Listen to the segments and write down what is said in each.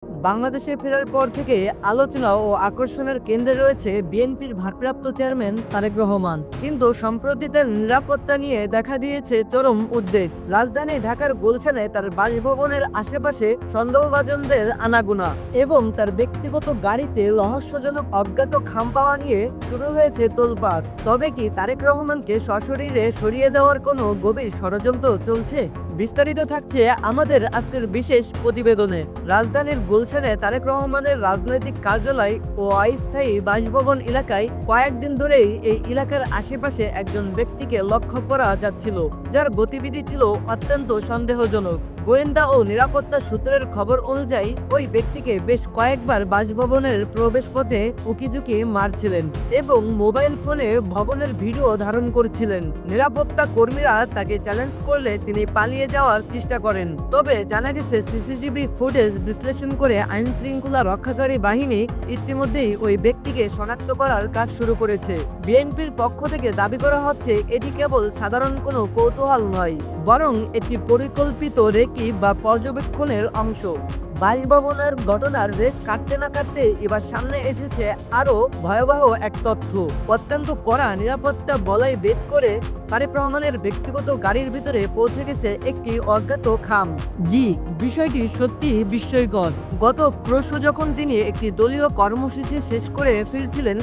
বাংলাদেশে ফেরার পর থেকে আলোচনা ও আকর্ষণের কেন্দ্রে রয়েছে বিএনপির ভারপ্রাপ্ত চেয়ারম্যান তারেক রহমান। কিন্তু সম্প্রতি তার নিরাপত্তা নিয়ে দেখা দিয়েছে চরম উদ্বেগ। রাজধানী ঢাকার গুলশানে তার বাসভবনের আশেপাশে সন্দেহভাজনদের আনাগোনা এবং তার ব্যক্তিগত গাড়িতে রহস্যজনক অজ্ঞাত খাম পাওয়া নিয়ে শুরু হয়েছে তোলপাড়। তবে কি তারেক রহমানকে সশরীরে সরিয়ে দেওয়ার কোনো গভীর ষড়যন্ত্র চলছে? বিস্তারিত থাকছে আমাদের আজকের বিশেষ প্রতিবেদনে। রাজধানীর গুলশানে তারেক রহমানের রাজনৈতিক কার্যালয় ও অস্থায়ী বাসভবন এলাকায় কয়েকদিন ধরেই এই এলাকার আশেপাশে একজন ব্যক্তিকে লক্ষ্য করা যাচ্ছিল, যার গতিবিধি ছিল অত্যন্ত সন্দেহজনক। গোয়েন্দা ও নিরাপত্তা সূত্রের খবর অনুযায়ী ওই ব্যক্তিকে বেশ কয়েকবার বাসভবনের প্রবেশপথে উকিঝুঁকি মারছিলেন এবং মোবাইল ফোনে ভবনের ভিডিও ধারণ করছিলেন। নিরাপত্তা কর্মীরা তাকে চ্যালেঞ্জ করলে তিনি পালিয়ে যাওয়ার চেষ্টা করেন। তবে জানা গেছে সিসিটিভি ফুটেজ বিশ্লেষণ করে আইন শৃঙ্খলা রক্ষাকারী বাহিনী ইতিমধ্যেই ওই ব্যক্তিকে শনাক্ত করার কাজ শুরু করেছে। বিএনপির পক্ষ থেকে দাবি করা হচ্ছে এটি কেবল সাধারণ কোনো কৌতূহল নয়, বরং একটি পরিকল্পিত রেকি বা পর্যবেক্ষণের অংশ। বাসভবনের ঘটনার রেশ কাটতে না কাটতে এবার সামনে এসেছে আরো ভয়াবহ এক তথ্য। অত্যন্ত কড়া নিরাপত্তা বলয় ভেদ করে তারেক রহমানের ব্যক্তিগত গাড়ির ভিতরে পৌঁছে গেছে একটি অজ্ঞাত খাম। জি, বিষয়টি সত্যি বিস্ময়কর। গত পরশু যখন তিনি একটি দলীয় কর্মসূচি শেষ করে ফিরছিলেন,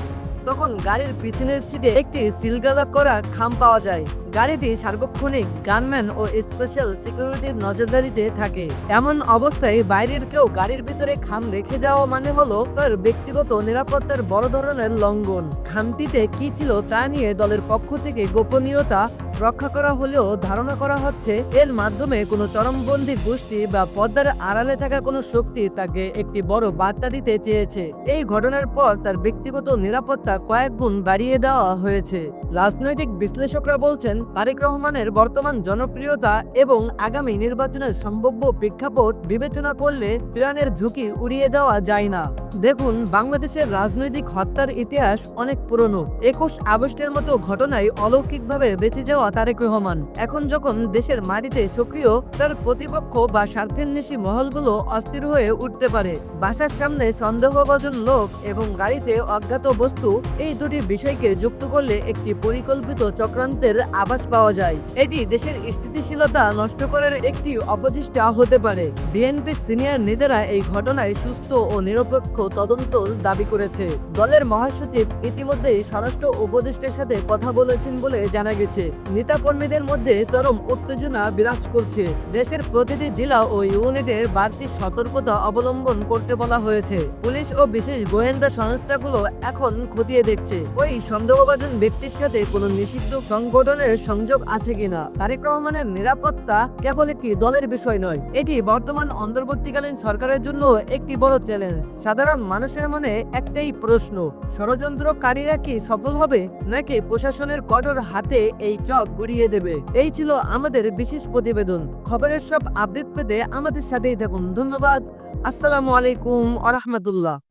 তখন গাড়ির পিছনের সিটে একটি সিলগালা করা খাম পাওয়া যায়। গাড়িটি সার্বক্ষণিক গানম্যান ও স্পেশাল সিকিউরিটির নজরদারিতে থাকে। এমন অবস্থায় বাইরের কেউ গাড়ির ভিতরে খাম রেখে যাওয়া মানে হলো তার ব্যক্তিগত নিরাপত্তার বড় ধরনের লঙ্ঘন। খামটিতে কি ছিল তা নিয়ে দলের পক্ষ থেকে গোপনীয়তা রক্ষা করা হলেও ধারণা করা হচ্ছে এর মাধ্যমে কোনো চরমপন্থী গোষ্ঠী বা পর্দার আড়ালে থাকা কোনো শক্তি তাকে একটি বড় বার্তা দিতে চেয়েছে। এই ঘটনার পর তার ব্যক্তিগত নিরাপত্তা কয়েক গুণ বাড়িয়ে দেওয়া হয়েছে। রাজনৈতিক বিশ্লেষকরা বলছেন তারেক রহমানের বর্তমান জনপ্রিয়তা এবং আগামী নির্বাচনের সম্ভাব্য প্রেক্ষাপট বিবেচনা করলে প্রাণের ঝুঁকি উড়িয়ে দেওয়া যায় না। দেখুন, বাংলাদেশের রাজনৈতিক হত্যার ইতিহাস অনেক পুরনো। 21 আগস্টের মতো ঘটনায় অলৌকিকভাবে বেঁচে যাওয়া তারেক রহমান এখন যখন দেশের মাটিতে সক্রিয়, তার প্রতিপক্ষ বা স্বার্থান্বেষী মহলগুলো অস্থির হয়ে উঠতে পারে। বাসার সামনে সন্দেহভাজন লোক এবং গাড়িতে অজ্ঞাত বস্তু, এই দুটি বিষয়কে যুক্ত করলে একটি পরিকল্পিত চক্রান্তের আভাস পাওয়া যায়। এটি দেশের স্থিতিশীলতা নষ্ট করার একটি অপচেষ্টা হতে পারে। বিএনপির সিনিয়র নেতারা এই ঘটনায় সুস্থ ও নিরপেক্ষ তদন্ত দাবি করেছে। দলের মহাসচিব ইতিমধ্যেই স্বরাষ্ট্র উপদেষ্টার সাথে কথা বলেছেন বলে জানা গেছে। নেতাকর্মীদের মধ্যে চরম উত্তেজনা বিরাজ করছে। দেশের প্রতিটি জেলা ও ইউনিটের বাড়তি সতর্কতা অবলম্বন করতে বলা হয়েছে। পুলিশ ও বিশেষ গোয়েন্দা সংস্থাগুলো এখন খতিয়ে দেখছে ওই সন্দেহভাজন ব্যক্তির সাথে কোনো নিষিদ্ধ সংগঠনের সংযোগ আছে কিনা। তারেক রহমানের নিরাপত্তা কেবল একটি দলের বিষয় নয়, এটি বর্তমান অন্তর্বর্তীকালীন সরকারের জন্য একটি বড় চ্যালেঞ্জ। সাধারণ মানুষের মনে একটাই প্রশ্ন, ষড়যন্ত্রকারীরা কি সফল হবে নাকি প্রশাসনের কঠোর হাতে এই চক গুড়িয়ে দেবে? এই ছিল আমাদের বিশেষ প্রতিবেদন। খবরের সব আপডেট পেতে আমাদের সাথেই থাকুন। ধন্যবাদ। আসসালামু আলাইকুম ওয়া রাহমাতুল্লাহ।